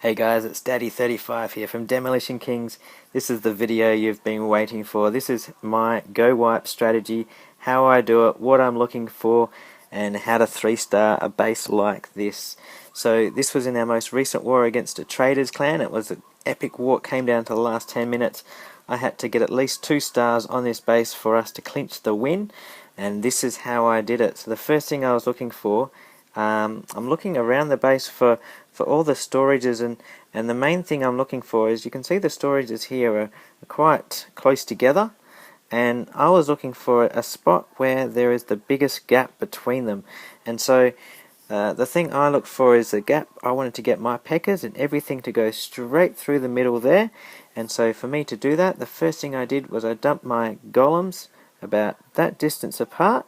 Hey guys, it's Daddy35 here from Demolition Kings. This is the video you've been waiting for. This is my Gowipe strategy, how I do it, what I'm looking for, and how to 3-star a base like this. So this was in our most recent war against a traders clan. It was an epic war. It came down to the last 10 minutes. I had to get at least 2 stars on this base for us to clinch the win, and this is how I did it. So the first thing I was looking for, I'm looking around the base for all the storages, and the main thing I'm looking for is, you can see the storages here are quite close together, and I was looking for a spot where there is the biggest gap between them. And so the thing I look for is the gap. I wanted to get my peckers and everything to go straight through the middle there, and so for me to do that, the first thing I did was I dumped my golems about that distance apart.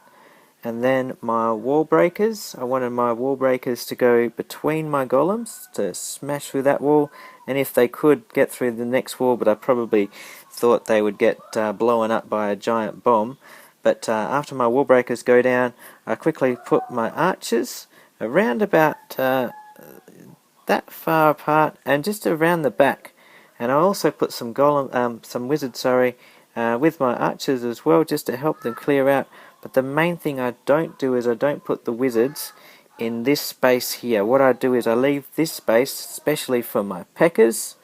And then my wall breakers, I wanted my wall breakers to go between my golems to smash through that wall, and if they could get through the next wall, but I probably thought they would get blown up by a giant bomb. But after my wall breakers go down, I quickly put my archers around about that far apart and just around the back, and I also put some wizards, with my archers as well, just to help them clear out. But the main thing I don't do is I don't put the wizards in this space here. What I do is I leave this space especially for my peckers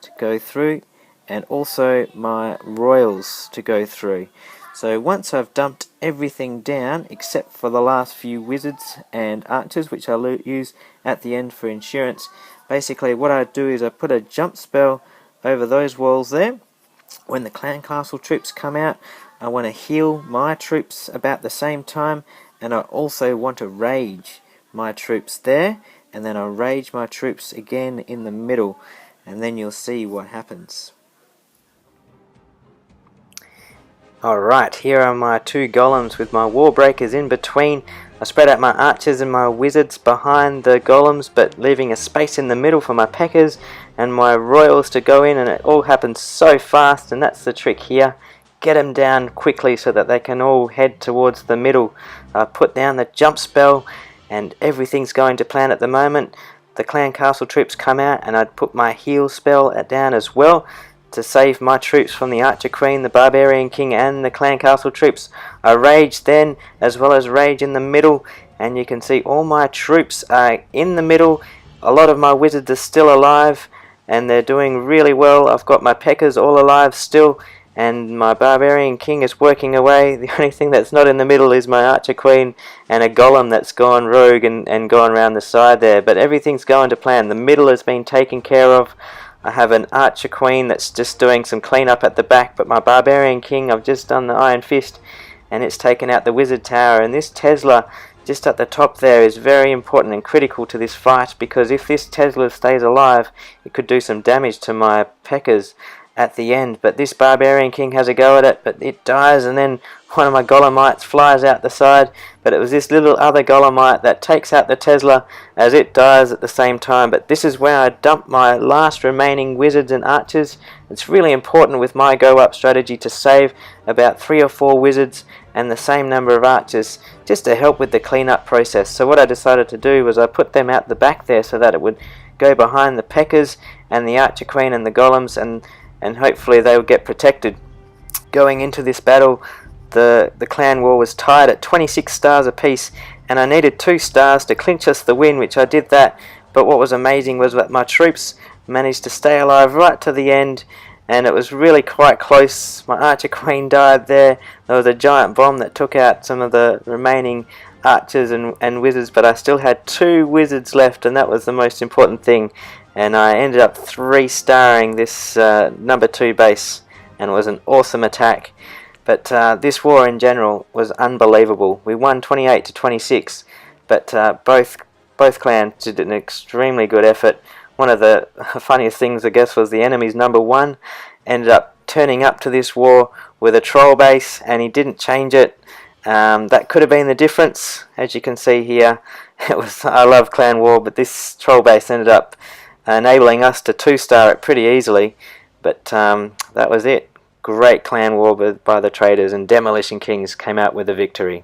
to go through, and also my royals to go through. So once I've dumped everything down except for the last few wizards and archers, which I'll use at the end for insurance, basically what I do is I put a jump spell over those walls there. When the clan castle troops come out, I want to heal my troops about the same time, and I also want to rage my troops there, and then I'll rage my troops again in the middle, and then you'll see what happens. Alright, here are my 2 golems with my wall breakers in between. I spread out my archers and my wizards behind the golems, but leaving a space in the middle for my peckers and my royals to go in, and it all happens so fast, and that's the trick here. Get them down quickly so that they can all head towards the middle. Put down the jump spell, and everything's going to plan at the moment. The clan castle troops come out, and I'd put my heal spell down as well to save my troops from the archer queen, the barbarian king, and the clan castle troops. I rage then, as well as rage in the middle, and you can see all my troops are in the middle. A lot of my wizards are still alive, and they're doing really well. I've got my peckers all alive still, and my barbarian king is working away. The only thing that's not in the middle is my archer queen and a golem that's gone rogue and gone around the side there, but everything's going to plan. The middle has been taken care of. I have an archer queen that's just doing some cleanup at the back, but my barbarian king, I've just done the iron fist, and it's taken out the wizard tower. And this Tesla just at the top there is very important and critical to this fight, because if this Tesla stays alive, it could do some damage to my peckers at the end. But this barbarian king has a go at it, but it dies, and then one of my golemites flies out the side, but it was this little other golemite that takes out the Tesla as it dies at the same time. But this is where I dump my last remaining wizards and archers. It's really important with my Gowipe strategy to save about 3 or 4 wizards and the same number of archers, just to help with the cleanup process. So what I decided to do was I put them out the back there so that it would go behind the peckers and the archer queen and the golems, and hopefully they would get protected. Going into this battle, the clan war was tied at 26 stars apiece, and I needed 2 stars to clinch us the win, which I did that. But what was amazing was that my troops managed to stay alive right to the end, and it was really quite close. My archer queen died there. There was a giant bomb that took out some of the remaining archers and wizards, but I still had 2 wizards left, and that was the most important thing. And I ended up 3-starring this number 2 base, and it was an awesome attack. But this war in general was unbelievable. We won 28 to 26, but both clans did an extremely good effort. One of the funniest things, I guess, was the enemy's number 1 ended up turning up to this war with a troll base, and he didn't change it. That could have been the difference, as you can see here. I love clan war, but this troll base ended up enabling us to 2-star it pretty easily. But that was it. Great clan war by the traders, and Demolition Kings came out with a victory.